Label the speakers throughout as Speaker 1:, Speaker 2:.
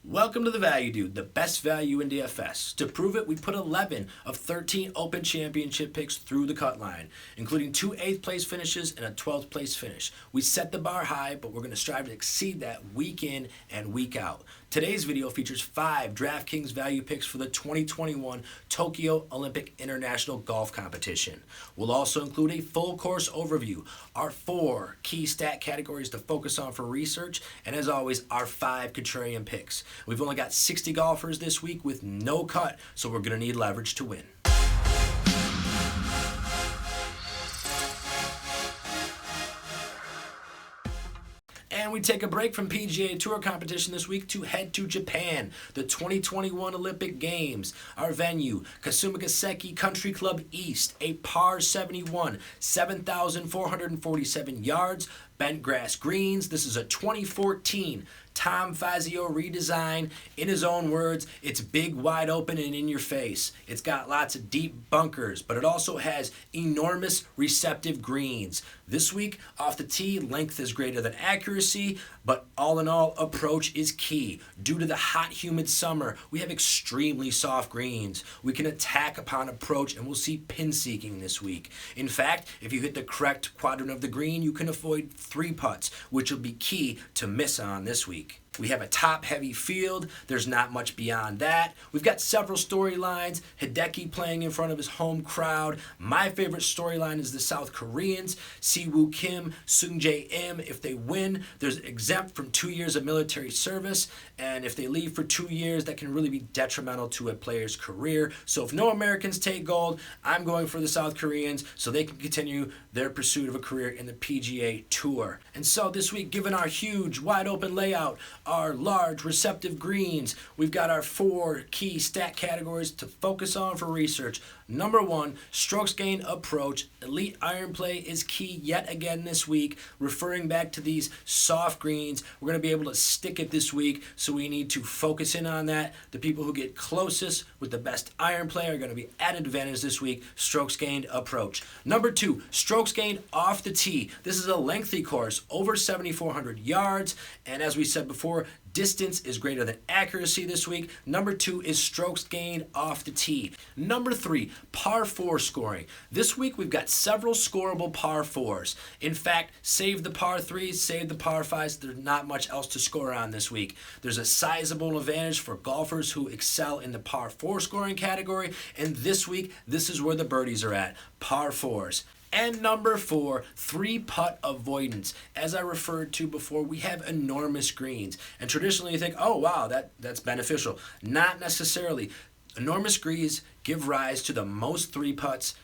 Speaker 1: Welcome to the Value Dude, the best value in DFS. To prove it, we put 11 of 13 Open Championship picks through the cut line, including 2 8th place finishes and a 12th place finish. We set the bar high, but we're going to strive to exceed that week in and week out. Today's video features 5 DraftKings value picks for the 2021 Tokyo Olympic International Golf Competition. We'll also include a full course overview, our 4 key stat categories to focus on for research, and as always, our 5 contrarian picks. We've only got 60 golfers this week with no cut, so we're going to need leverage to win. And we take a break from PGA Tour competition this week to head to Japan, the 2021 Olympic Games. Our venue, Kasumigaseki Gaseki Country Club East, a par 71, 7,447 yards, Bentgrass greens. This is a 2014 Tom Fazio redesign. In his own words, it's big, wide open, and in your face. It's got lots of deep bunkers, but it also has enormous receptive greens. This week, off the tee, length is greater than accuracy, but all in all, approach is key. Due to the hot, humid summer, we have extremely soft greens. We can attack upon approach, and we'll see pin seeking this week. In fact, if you hit the correct quadrant of the green, you can avoid 3 putts, which will be key to miss on this week. We have a top-heavy field. There's not much beyond that. We've got several storylines. Hideki playing in front of his home crowd. My favorite storyline is the South Koreans. Siwoo Kim, Sung Jae Im. If they win, they're exempt from 2 years of military service. And if they leave for 2 years, that can really be detrimental to a player's career. So if no Americans take gold, I'm going for the South Koreans so they can continue their pursuit of a career in the PGA Tour. And so this week, given our huge, wide-open layout, our large receptive greens, we've got our 4 key stat categories to focus on for research. Number 1, strokes gained approach. Elite iron play is key yet again this week. Referring back to these soft greens, we're going to be able to stick it this week, so we need to focus in on that. The people who get closest with the best iron play are going to be at advantage this week. Strokes gained approach. Number 2, strokes gained off the tee. This is a lengthy course, over 7,400 yards, and as we said before, distance is greater than accuracy this week. Number 2 is strokes gained off the tee. Number 3, par 4 scoring. This week we've got several scoreable par 4s. In fact, save the par 3s, save the par 5s. There's not much else to score on this week. There's a sizable advantage for golfers who excel in the par 4 scoring category, and this week, this is where the birdies are at, par 4s. And number 4, 3 putt avoidance. As I referred to before, we have enormous greens. And traditionally you think, oh wow, that's beneficial. Not necessarily. Enormous greens give rise to the most 3 putts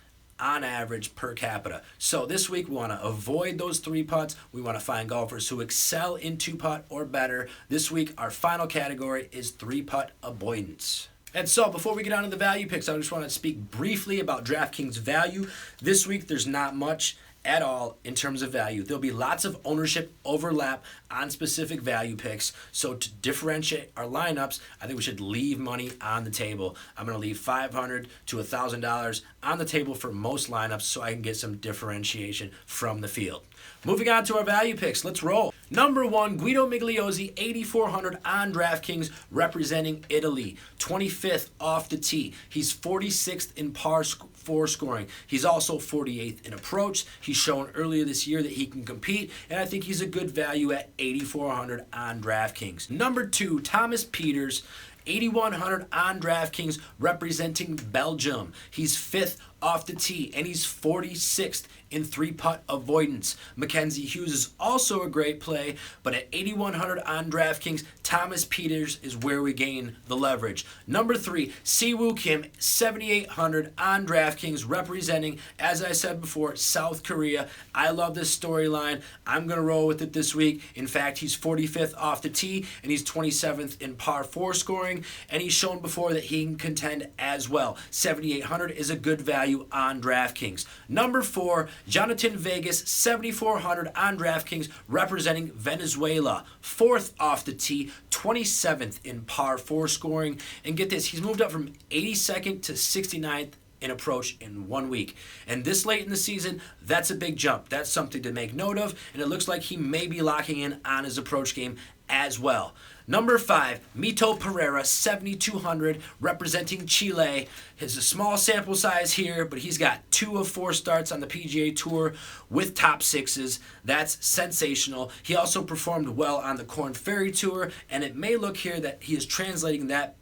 Speaker 1: on average per capita. So this week we want to avoid those 3 putts. We want to find golfers who excel in 2 putt or better. This week our final category is 3 putt avoidance. And so before we get on to the value picks, I just want to speak briefly about DraftKings value. This week there's not much at all in terms of value. There'll be lots of ownership overlap on specific value picks. So to differentiate our lineups, I think we should leave money on the table. I'm going to leave $500 to $1,000 on the table for most lineups so I can get some differentiation from the field. Moving on to our value picks, let's roll. Number 1, Guido Migliozzi, 8,400 on DraftKings, representing Italy. 25th off the tee. He's 46th in par 4 scoring. He's also 48th in approach. He's shown earlier this year that he can compete, and I think he's a good value at 8,400 on DraftKings. Number 2, Thomas Pieters, 8,100 on DraftKings, representing Belgium. He's 5th off the tee, and he's 46th in 3 putt avoidance. Mackenzie Hughes is also a great play, but at 8,100 on DraftKings, Thomas Pieters is where we gain the leverage. Number 3, Siwoo Kim, 7,800 on DraftKings, representing, as I said before, South Korea. I love this storyline. I'm going to roll with it this week. In fact, he's 45th off the tee, and he's 27th in par 4 scoring, and he's shown before that he can contend as well. 7,800 is a good value on DraftKings. Number 4, Jonathan Vegas, 7,400 on DraftKings, representing Venezuela. 4th off the tee, 27th in par 4 scoring. And get this, he's moved up from 82nd to 69th in approach in 1 week. And this late in the season, that's a big jump. That's something to make note of, and it looks like he may be locking in on his approach game as well. Number 5, Mito Pereira, 7,200, representing Chile. Has a small sample size here, but he's got 2 of 4 starts on the PGA Tour with top sixes. That's sensational. He also performed well on the Korn Ferry Tour, and it may look here that he is translating that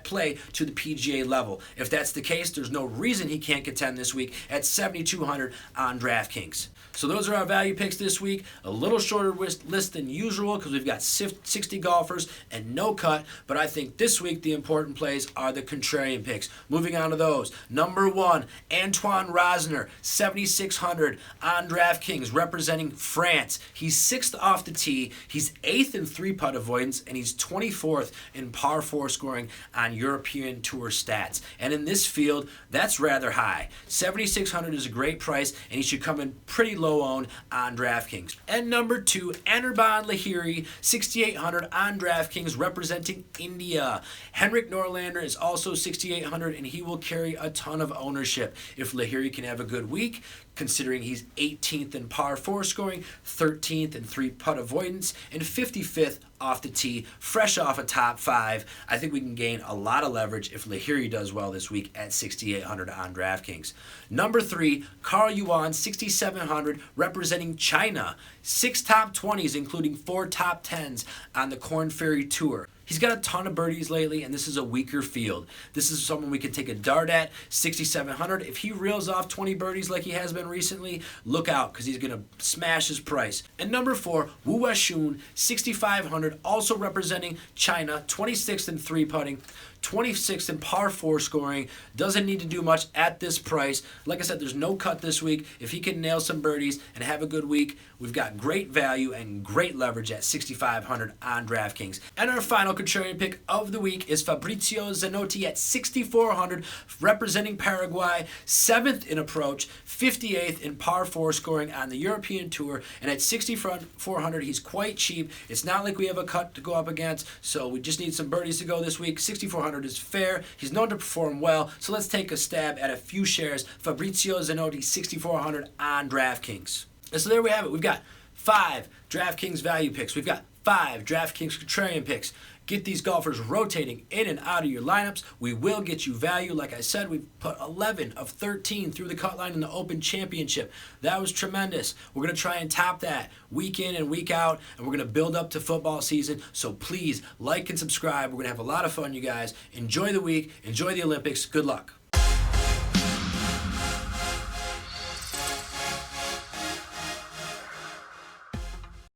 Speaker 1: play to the PGA level. If that's the case, there's no reason he can't contend this week at 7,200 on DraftKings. So those are our value picks this week. A little shorter list than usual because we've got 60 golfers and no cut, but I think this week the important plays are the contrarian picks. Moving on to those. Number 1, Antoine Rosner, 7,600 on DraftKings, representing France. He's 6th off the tee. He's 8th in 3 putt avoidance, and he's 24th in par 4 scoring on European Tour stats. And in this field, that's rather high. 7,600 is a great price, and he should come in pretty low owned on DraftKings. And number 2, Anirban Lahiri, 6,800 on DraftKings, representing India. Henrik Norlander is also 6,800, and he will carry a ton of ownership if Lahiri can have a good week, considering he's 18th in par 4 scoring, 13th in 3 putt avoidance, and 55th off the tee, fresh off a top 5. I think we can gain a lot of leverage if Lahiri does well this week at 6,800 on DraftKings. Number 3, Carl Yuan, 6,700, representing China. 6 top 20s, including 4 top 10s on the Korn Ferry Tour. He's got a ton of birdies lately, and this is a weaker field. This is someone we can take a dart at, 6,700. If he reels off 20 birdies like he has been recently, look out, because he's going to smash his price. And number 4, Wu Washun, 6,500, also representing China, 26th in 3 putting, 26th in par 4 scoring. Doesn't need to do much at this price. Like I said, there's no cut this week. If he can nail some birdies and have a good week, we've got great value and great leverage at 6,500 on DraftKings. And our final contrarian pick of the week is Fabrizio Zanotti at 6,400, representing Paraguay, 7th in approach, 58th in par 4 scoring on the European Tour, and at 6,400, he's quite cheap. It's not like we have a cut to go up against, so we just need some birdies to go this week. 6,400 is fair. He's known to perform well, so let's take a stab at a few shares. Fabrizio Zanotti, 6,400 on DraftKings. And so there we have it. We've got 5 DraftKings value picks. We've got 5 DraftKings contrarian picks. Get these golfers rotating in and out of your lineups. We will get you value. Like I said, we've put 11 of 13 through the cut line in the Open Championship. That was tremendous. We're going to try and top that week in and week out, and we're going to build up to football season. So please like and subscribe. We're going to have a lot of fun, you guys. Enjoy the week. Enjoy the Olympics. Good luck.